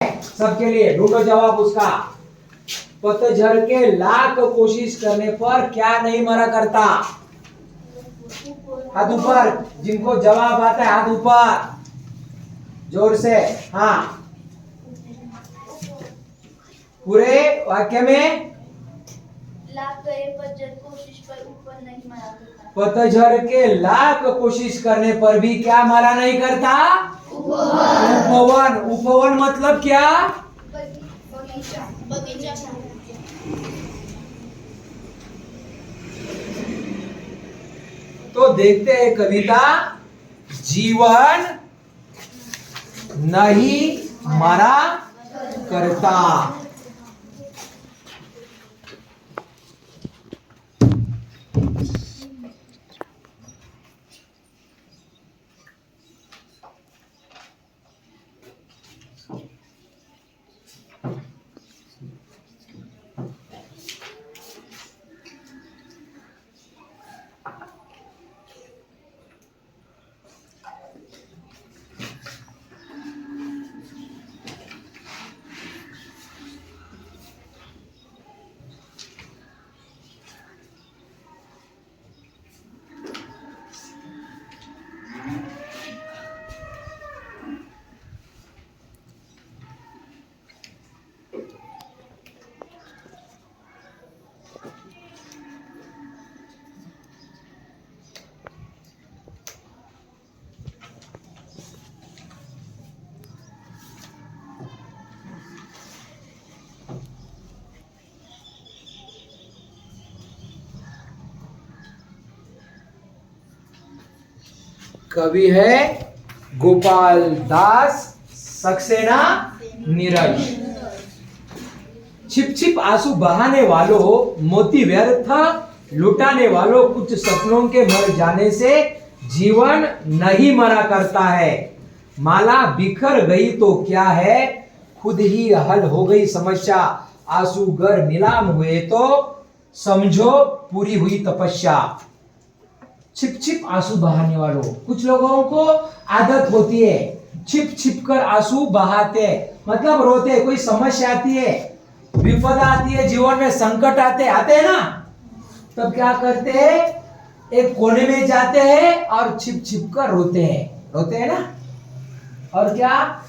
सबके लिए ढूंढो जवाब उसका। पतझड़ के लाख कोशिश करने पर क्या नहीं मरा करता? हाथ ऊपर, जिनको जवाब आता है हाथ ऊपर, जोर से। हाँ, पूरे वाक्य में लाख करे पतझड़ कोशिश पर ऊपर नहीं मरा करता। पतझड़ के लाख कोशिश करने पर भी क्या मरा नहीं करता? उपवन। उपवन मतलब क्या? बगीचा। बगीचा। तो देखते हैं कविता। जीवन नहीं मरा करता। कवि है गोपाल दास सक्सेना नीरज। छिप छिप आंसू बहाने वालों, मोती व्यर्थ लुटाने वालों, कुछ सपनों के मर जाने से जीवन नहीं मरा करता है। माला बिखर गई तो क्या है, खुद ही हल हो गई समस्या। आंसू गर नीलाम हुए तो समझो पूरी हुई तपस्या। छिप छिप आंसू बहाने वालों, कुछ लोगों को आदत होती है छिप छिप कर आंसू बहाते, मतलब रोते। कोई समस्या आती है, विपदा आती है, जीवन में संकट आते हैं ना, तब क्या करते हैं? एक कोने में जाते हैं और छिप छिप कर रोते हैं ना, और क्या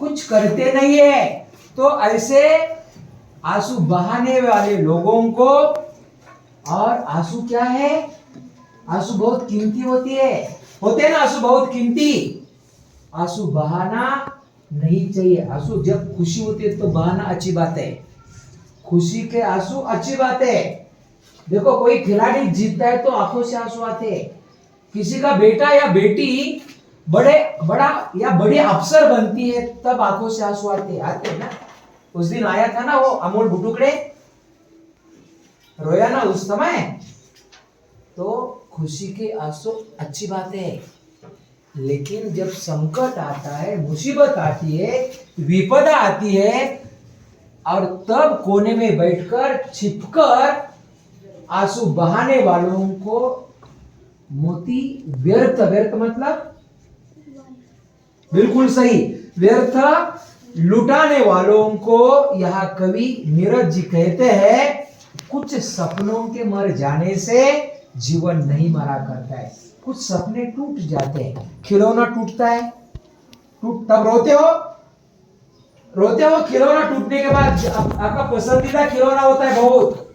कुछ करते नहीं है। तो ऐसे आंसू बहाने वाले लोगों को, और आंसू क्या है? आंसू बहुत कीमती होते हैं ना, आंसू बहुत कीमती। आंसू बहाना नहीं चाहिए। आंसू जब खुशी होती है तो बहाना अच्छी बात है, खुशी के आंसू अच्छी बात है। देखो कोई खिलाड़ी जीतता है तो आंखों से आंसू आते हैं। किसी का बेटा या बेटी बड़ा या बड़ी अफसर बनती है तब आंखों से आंसू आते ना। उस दिन आया था ना वो अमोल भुटुकड़े, रोया ना उस समय। तो खुशी के आंसू अच्छी बात है, लेकिन जब संकट आता है, मुसीबत आती है, विपदा आती है, और तब कोने में बैठकर छिपकर आंसू बहाने वालों को मोती व्यर्थ, व्यर्थ मतलब बिल्कुल सही, व्यर्थ लुटाने वालों को यह कवि नीरज जी कहते हैं, कुछ सपनों के मर जाने से जीवन नहीं मरा करता है। कुछ सपने टूट जाते हैं, खिलौना टूटता है, तब रोते हो। खिलौना टूटने के बाद आपका पसंदीदा खिलौना होता है बहुत,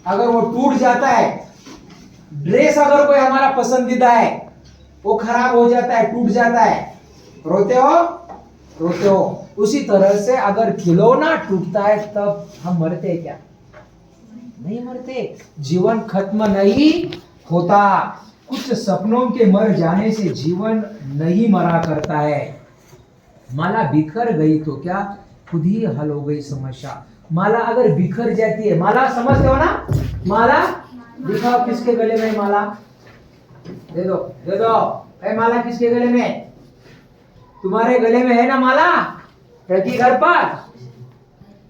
अगर वो टूट जाता है, ड्रेस अगर कोई हमारा पसंदीदा है वो खराब हो जाता है, टूट जाता है, रोते हो। उसी तरह से अगर खिलौना टूटता है तब हम मरते हैं क्या? नहीं मरते, जीवन खत्म नहीं होता। कुछ सपनों के मर जाने से जीवन नहीं मरा करता है। माला बिखर गई तो क्या, खुद ही हल हो गई समस्या। माला अगर बिखर जाती है, माला समझते हो ना, माला दिखाओ किसके गले में माला, दे दो। ए माला किसके गले में? तुम्हारे गले में है ना माला, रखी घर पर।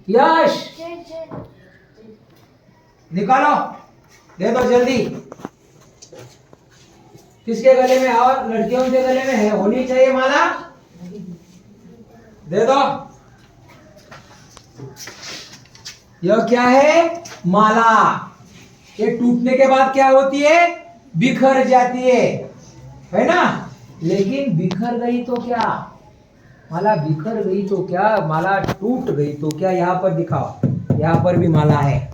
यश निकालो, दे दो जल्दी। किसके गले में? और लड़कियों के गले में है, होनी चाहिए माला, दे दो। यह क्या है? माला। ये टूटने के बाद क्या होती है? बिखर जाती है ना? लेकिन बिखर गई तो क्या? माला बिखर गई तो क्या? माला टूट गई तो क्या? यहां पर दिखाओ, यहां पर भी माला है।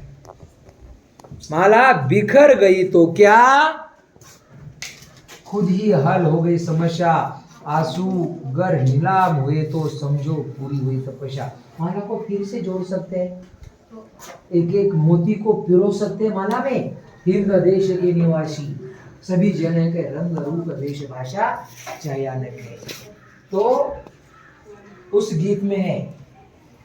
माला बिखर गई तो क्या? खुद ही हल हो गई समस्या। आंसू गर नीलाम हुए तो समझो पूरी हुई तपस्या। माला को फिर से जोड़ सकते हैं, एक एक मोती को पिरो सकते हैं माला में। हिंद देश के निवासी सभी जन के रंग रूप वेश भाषा चयनिक है। तो उस गीत में है,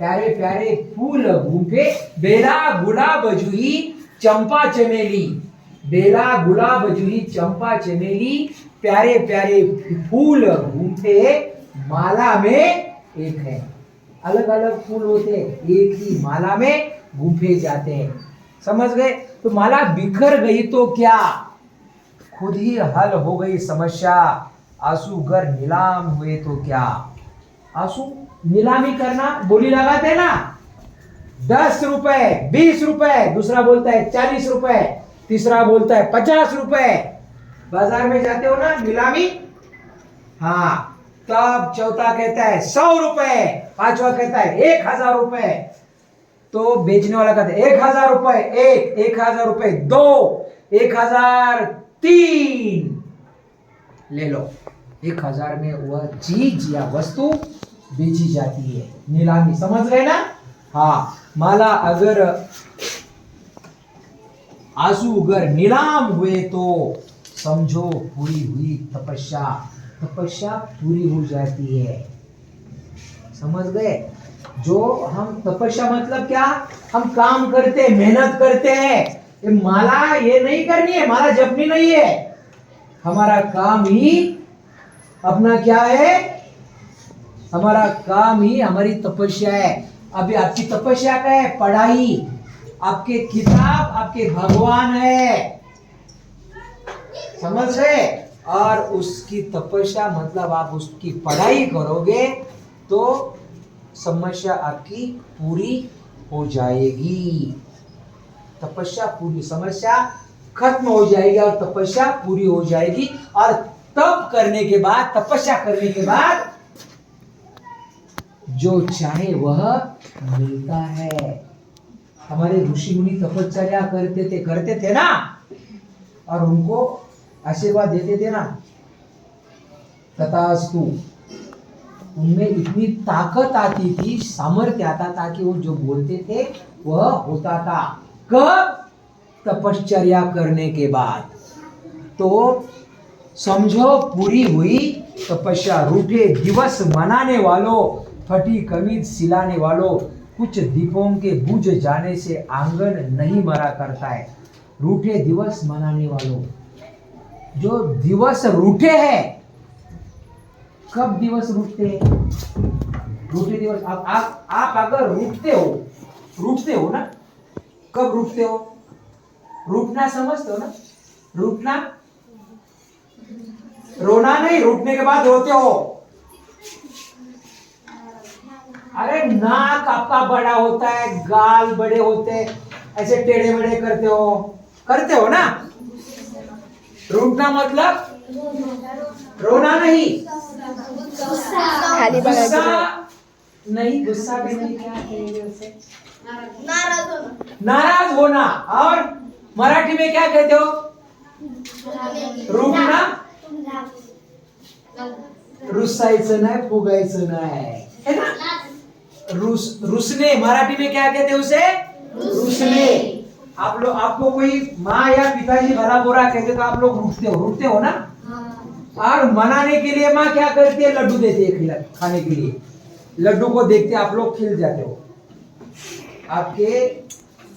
प्यारे प्यारे फूल घूमे बेला गुलाब जूही चंपा चमेली। बेला गुलाब जूही चंपा चमेली, प्यारे प्यारे फूल घूमते माला में एक है। अलग अलग फूल होते हैं, एक ही माला में गूंथे जाते हैं। समझ गए? तो माला बिखर गई तो क्या? खुद ही हल हो गई समस्या। आंसू गर नीलाम हुए तो क्या? आंसू नीलामी करना, बोली लगाते ना, 10 रुपए, 20 रुपए, दूसरा बोलता है 40 रुपए, तीसरा बोलता है 50 रुपए। बाजार में जाते हो ना नीलामी, हाँ, तब चौथा कहता है 100 रुपए, पांचवा कहता है 1000 रुपए। तो बेचने वाला कहता है 1000 रुपए एक, 1000 रुपए दो, 1003 ले लो। 1000 में वह चीज या वस्तु बेची जाती है, नीलामी। समझ गए ना? हाँ, माला अगर आंसू अगर नीलाम हुए तो समझो पूरी हुई तपस्या। तपस्या पूरी हो जाती है। समझ गए? जो हम तपस्या मतलब क्या? हम काम करते, मेहनत करते हैं। ये माला ये नहीं करनी है, माला जपनी नहीं है। हमारा काम ही अपना क्या है? हमारा काम ही हमारी तपस्या है। अभी आपकी तपस्या क्या है? पढ़ाई। आपके किताब आपके भगवान है। समझ गए? और उसकी तपस्या मतलब आप उसकी पढ़ाई करोगे तो समस्या आपकी पूरी हो जाएगी। तपस्या पूरी, समस्या खत्म हो जाएगी और तपस्या पूरी हो जाएगी। और तप करने के बाद, तपस्या करने के बाद जो चाहे वह मिलता है। हमारे ऋषि मुनि तपस्या करते थे ना, और उनको आशीर्वाद देते थे ना, तथास्तु। उनमें इतनी ताकत आती थी, सामर्थ्य आता था कि वो जो बोलते थे वह होता था। कब? तपश्चर्या करने के बाद। तो समझो पूरी हुई तपस्या। रूठे दिवस मनाने वालों, फटी कमीज सिलाने वालों, कुछ दीपों के बुझ जाने से आंगन नहीं मरा करता है। रूठे दिवस मनाने वालों, जो दिवस रूठे हैं। कब दिवस रूठते हैं? रूठे दिवस आप अगर रूठते हो ना, कब रूठते हो? रूठना समझते हो ना? रूठना, रोना नहीं, रूठने के बाद रोते हो। अरे नाक आपका बड़ा होता है, गाल बड़े होते हैं, ऐसे टेढ़े मेढ़े करते हो ना? रूठना मतलब रोना नहीं, गुस्सा नहीं, गुस्सा भी नहीं, क्या कहेंगे उसे? नाराज होना। और मराठी में क्या कहते हो? रूठना, रुसायचं नाही, फुगायचं नाही, है ना? रुसने, मराठी में क्या कहते हैं उसे? रुसने। आपको कोई माँ या पिताजी भला बुरा कहते तो आप लोग रूठते हो ना? और मनाने के लिए माँ क्या करती है? लड्डू देती है खाने के लिए। लड्डू को देखते आप लोग खिल जाते हो। आपके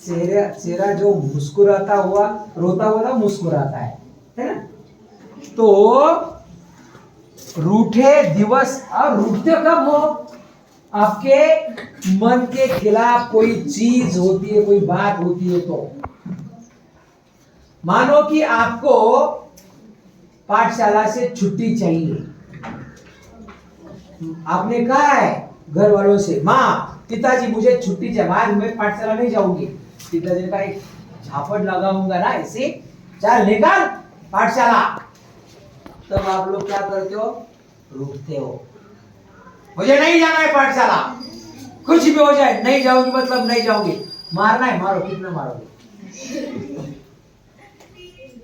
चेहरा जो मुस्कुराता हुआ, रोता हुआ मुस्कुराता है ना? तो रूठे दिवस, और रूठते कब हो? आपके मन के खिलाफ कोई चीज होती है, कोई बात होती है। तो मानो कि आपको पाठशाला से छुट्टी चाहिए। आपने कहा है घर वालों से, माँ पिताजी मुझे छुट्टी चाहिए, आज मैं पाठशाला नहीं जाऊंगी। पिताजी का एक झापट लगाऊंगा ना ऐसे, चल निकल पाठशाला। तब आप लोग क्या करते हो? रुकते हो, मुझे नहीं जाना है पाठशाला, कुछ भी हो जाए नहीं जाऊंगी मतलब नहीं जाऊंगी। मारना है मारो, कितना मारोगे?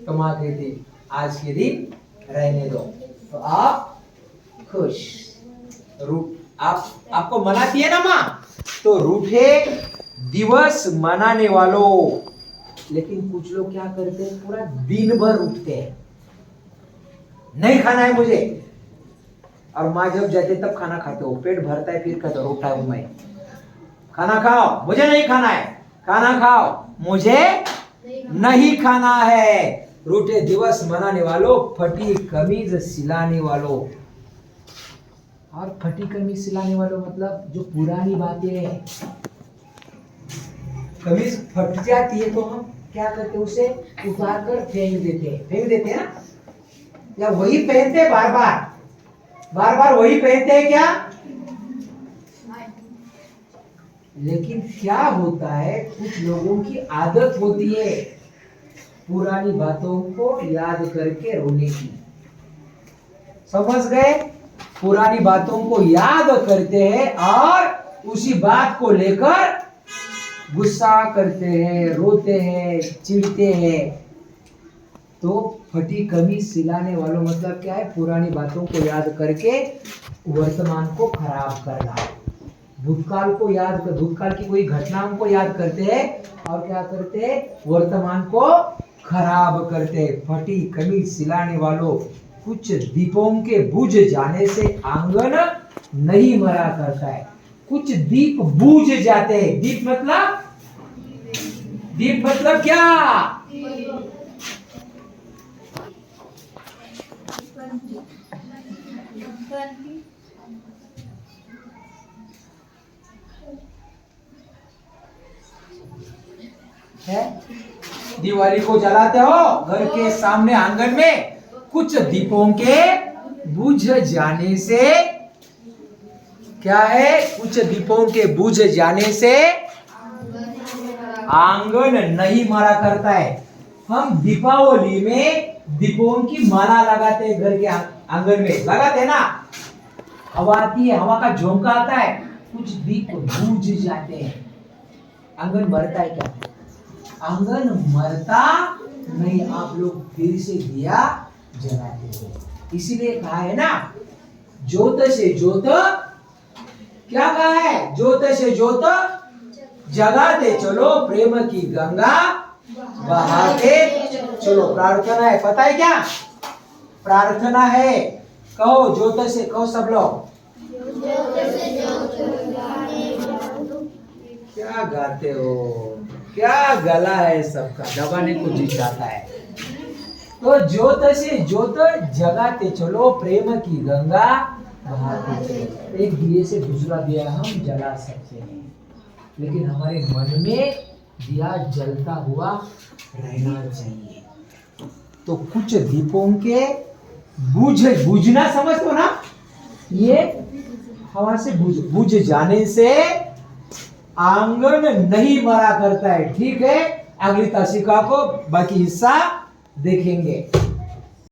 तो माँ कहती आज के दिन रहने दो। तो आप खुश, आपको मनाती है ना माँ, तो रूठे दिवस मनाने वालों। लेकिन कुछ लोग क्या करते हैं, पूरा दिन भर उठते हैं, नहीं खाना है मुझे, और माँ जब जाते तब खाना खाते हो, पेट भरता है फिर कहते हो उठा हूं मैं, खाना खाओ, मुझे नहीं खाना है, खाना खाओ, मुझे नहीं खाना है। रूठे दिवस मनाने वालों, फटी कमीज सिलाने वालों। और फटी कमीज सिलाने वालों मतलब जो पुरानी बातें हैं, कमीज फट जाती है तो हम क्या करते हैं, उसे उतार कर फेंक देते हैं ना, या वही पहनते बार बार वही पहनते हैं क्या? लेकिन क्या होता है, कुछ लोगों की आदत होती है पुरानी बातों को याद करके रोने की। समझ गए? पुरानी बातों को याद करते हैं और उसी बात को लेकर गुस्सा करते हैं, रोते हैं, चिढ़ते हैं। तो फटी कमीज सिलाने वालों मतलब क्या है, पुरानी बातों को याद करके वर्तमान को खराब करना। भूतकाल की कोई घटनाओं को याद करते हैं और क्या करते हैं, वर्तमान को खराब करते हैं। फटी कमीज सिलाने वालों, कुछ दीपों के बुझ जाने से आंगन नहीं मरा करता है। कुछ दीप बुझ जाते हैं। दीप मतलब क्या? है दिवाली को जलाते हो घर के सामने आंगन में, कुछ दीपों के बुझ जाने से क्या है, कुछ दीपों के बुझ जाने से आंगन नहीं मरा करता है। हम दीपावली में दीपों की माला लगाते हैं, घर के आंगन में लगाते हैं ना, हवा आती है, हवा का झोंका आता है, कुछ दीप बुझ जाते हैं, आंगन मरता है क्या? आंगन मरता नहीं, आप लोग फिर से दिया जलाते हो। इसीलिए कहा है ना, ज्योत से ज्योत, क्या कहा है, ज्योत से ज्योत जगाते चलो, प्रेम की गंगा बहाते चलो। प्रार्थना है, पता है क्या प्रार्थना है? कहो ज्योत से, कहो सब लोग, क्या गाते हो, क्या गला है सबका, दबाने को जी चाहता है। तो ज्योत से ज्योत जगाते चलो, प्रेम की गंगा बहाते चलो। एक दिए से दूसरा दिया हम जला सकते हैं, लेकिन हमारे मन में दिया जलता हुआ रहना चाहिए। तो कुछ दीपों के बुझना समझते हो ना, ये हवा से बुझ जाने से आंगन नहीं मरा करता है। ठीक है, अगली तासिका को बाकी हिस्सा देखेंगे।